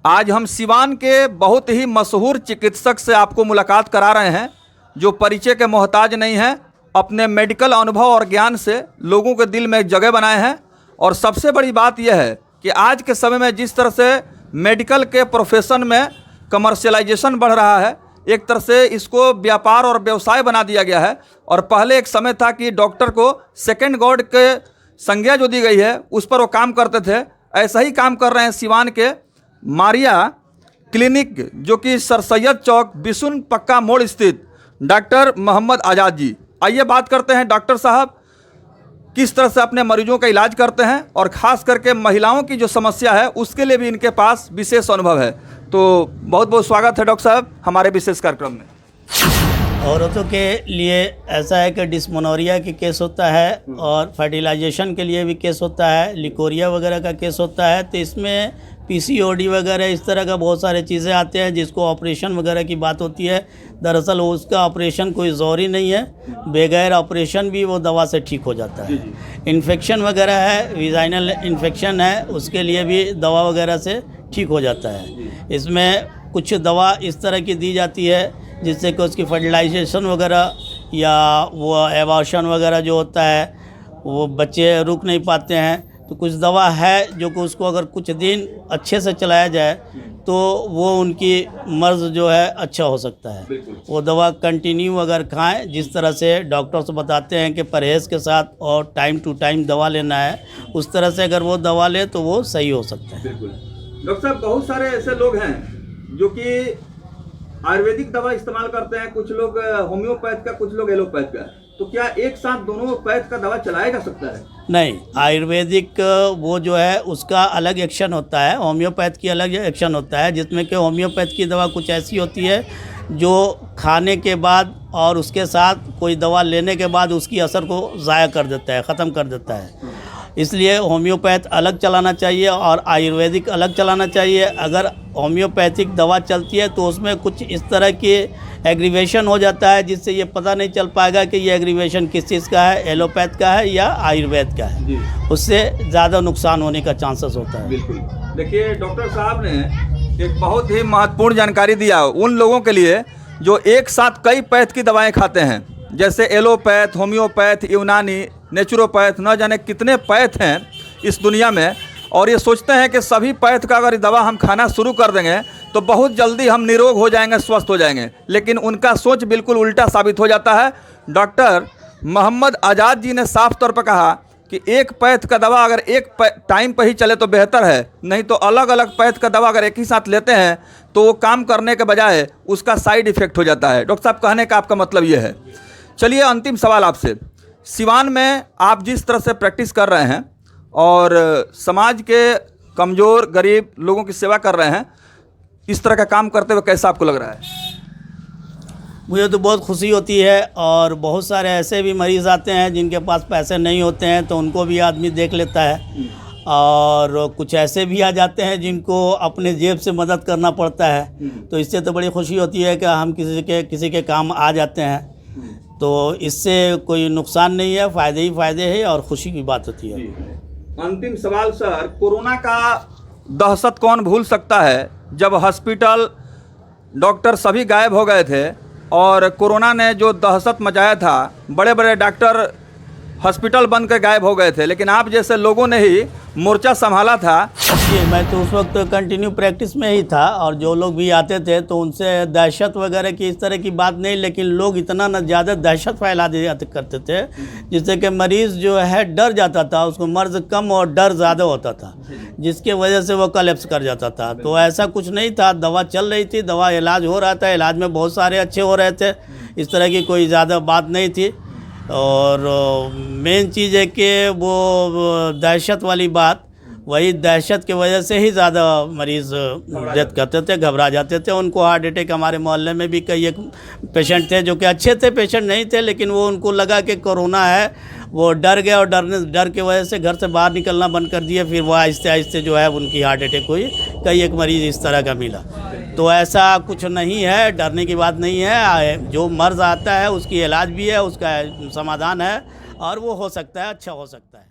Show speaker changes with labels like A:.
A: आज हम सिवान के बहुत ही मशहूर चिकित्सक से आपको मुलाकात करा रहे हैं, जो परिचय के मोहताज नहीं हैं, अपने मेडिकल अनुभव और ज्ञान से लोगों के दिल में एक जगह बनाए हैं। और सबसे बड़ी बात यह है कि आज के समय में जिस तरह से मेडिकल के प्रोफेशन में कमर्शियलाइजेशन बढ़ रहा है, एक तरह से इसको व्यापार और व्यवसाय बना दिया गया है। और पहले एक समय था कि डॉक्टर को सेकंड गॉड के संज्ञा जो दी गई है उस पर वो काम करते थे। ऐसा ही काम कर रहे हैं सिवान के मारिया क्लिनिक, जो कि सर सैयद चौक बिशुन पक्का मोड़ स्थित डॉक्टर मोहम्मद आज़ाद जी। आइए बात करते हैं डॉक्टर साहब किस तरह से अपने मरीजों का इलाज करते हैं, और ख़ास करके महिलाओं की जो समस्या है उसके लिए भी इनके पास विशेष अनुभव है। तो बहुत बहुत स्वागत है डॉक्टर साहब हमारे विशेष कार्यक्रम में।
B: औरतों के लिए ऐसा है कि डिस्मोनोरिया के केस होता है और फर्टिलाइजेशन के लिए भी केस होता है, लिकोरिया वगैरह का केस होता है। तो इसमें पीसीओडी वगैरह इस तरह का बहुत सारे चीज़ें आते हैं जिसको ऑपरेशन वगैरह की बात होती है। दरअसल उसका ऑपरेशन कोई ज़रूरी नहीं है, बगैर ऑपरेशन भी वो दवा से ठीक हो जाता है। इन्फेक्शन वगैरह है, विजाइनल इन्फेक्शन है, उसके लिए भी दवा वगैरह से ठीक हो जाता है। इसमें कुछ दवा इस तरह की दी जाती है जिससे कि उसकी फर्टिलाइजेशन वगैरह या वो एबॉर्शन वगैरह जो होता है वो बच्चे रुक नहीं पाते हैं। तो कुछ दवा है जो कि उसको अगर कुछ दिन अच्छे से चलाया जाए तो वो उनकी मर्ज़ जो है अच्छा हो सकता है। वो दवा कंटिन्यू अगर खाएं, जिस तरह से डॉक्टर्स बताते हैं कि परहेज़ के साथ और टाइम टू टाइम दवा लेना है, उस तरह से अगर वो दवा ले तो वो सही हो सकता है।
A: डॉक्टर साहब बहुत सारे ऐसे लोग हैं जो कि आयुर्वेदिक दवा इस्तेमाल करते हैं, कुछ लोग होम्योपैथ का, कुछ लोग एलोपैथ का। तो क्या एक साथ दोनों पैथ का दवा चलाया जा सकता है?
B: नहीं, आयुर्वेदिक वो जो है उसका अलग एक्शन होता है, होम्योपैथ की अलग एक्शन होता है। जिसमें कि होम्योपैथ की दवा कुछ ऐसी होती है जो खाने के बाद और उसके साथ कोई दवा लेने के बाद उसकी असर को ज़ाया कर देता है, ख़त्म कर देता है। इसलिए होम्योपैथ अलग चलाना चाहिए और आयुर्वेदिक अलग चलाना चाहिए। अगर होम्योपैथिक दवा चलती है तो उसमें कुछ इस तरह के एग्रीवेशन हो जाता है जिससे ये पता नहीं चल पाएगा कि ये एग्रीवेशन किस चीज़ का है, एलोपैथ का है या आयुर्वेद का है। उससे ज़्यादा नुकसान होने का चांसेस होता है।
A: बिल्कुल। देखिए डॉक्टर साहब ने एक बहुत ही महत्वपूर्ण जानकारी दिया उन लोगों के लिए जो एक साथ कई पैथ की दवाएँ खाते हैं, जैसे एलोपैथ, होम्योपैथ, यूनानी, नेचुरोपैथ, न जाने कितने पैथ हैं इस दुनिया में। और ये सोचते हैं कि सभी पैथ का अगर दवा हम खाना शुरू कर देंगे तो बहुत जल्दी हम निरोग हो जाएंगे, स्वस्थ हो जाएंगे। लेकिन उनका सोच बिल्कुल उल्टा साबित हो जाता है। डॉक्टर मोहम्मद आज़ाद जी ने साफ तौर पर कहा कि एक पैथ का दवा अगर एक टाइम पर ही चले तो बेहतर है, नहीं तो अलग अलग पैथ का दवा अगर एक ही साथ लेते हैं तो वो काम करने के बजाय उसका साइड इफ़ेक्ट हो जाता है। डॉक्टर साहब कहने का आपका मतलब ये है। चलिए अंतिम सवाल आपसे, सिवान में आप जिस तरह से प्रैक्टिस कर रहे हैं और समाज के कमज़ोर गरीब लोगों की सेवा कर रहे हैं, इस तरह का काम करते हुए कैसा आपको लग रहा है?
B: मुझे तो बहुत खुशी होती है। और बहुत सारे ऐसे भी मरीज़ आते हैं जिनके पास पैसे नहीं होते हैं तो उनको भी आदमी देख लेता है, और कुछ ऐसे भी आ जाते हैं जिनको अपने जेब से मदद करना पड़ता है। तो इससे तो बड़ी खुशी होती है कि हम किसी के काम आ जाते हैं। तो इससे कोई नुकसान नहीं है, फ़ायदे ही फ़ायदे हैं और खुशी की बात होती है।
A: अंतिम सवाल सर, कोरोना का दहशत कौन भूल सकता है जब हॉस्पिटल डॉक्टर सभी गायब हो गए थे और कोरोना ने जो दहशत मचाया था, बड़े बड़े डॉक्टर हॉस्पिटल बंद कर गायब हो गए थे, लेकिन आप जैसे लोगों ने ही मोर्चा संभाला था।
B: जी, मैं तो उस वक्त कंटिन्यू प्रैक्टिस में ही था और जो लोग भी आते थे तो उनसे दहशत वगैरह की इस तरह की बात नहीं, लेकिन लोग इतना न ज़्यादा दहशत फैला दिया करते थे जिससे कि मरीज़ जो है डर जाता था, उसको मर्ज़ कम और डर ज़्यादा होता था, जिसके वजह से वो कोलैप्स कर जाता था। तो ऐसा कुछ नहीं था, दवा चल रही थी, दवा इलाज हो रहा था, इलाज में बहुत सारे अच्छे हो रहे थे, इस तरह की कोई ज़्यादा बात नहीं थी। और मेन चीज़ है कि वो दहशत वाली बात, वही दहशत की वजह से ही ज़्यादा मरीज़ डेथ करते थे, घबरा जाते थे। उनको हार्ट अटैक, हमारे मोहल्ले में भी कई एक पेशेंट थे जो कि अच्छे थे, पेशेंट नहीं थे, लेकिन वो उनको लगा कि कोरोना है, वो डर गए और डर की वजह से घर से बाहर निकलना बंद कर दिया। फिर वो आहिस्ते आहिस्ते जो है उनकी हार्ट अटैक हुई, कई एक मरीज़ इस तरह का मिला। तो ऐसा कुछ नहीं है, डरने की बात नहीं है। जो मर्ज़ आता है उसकी इलाज भी है, उसका समाधान है और वो हो सकता है, अच्छा हो सकता है।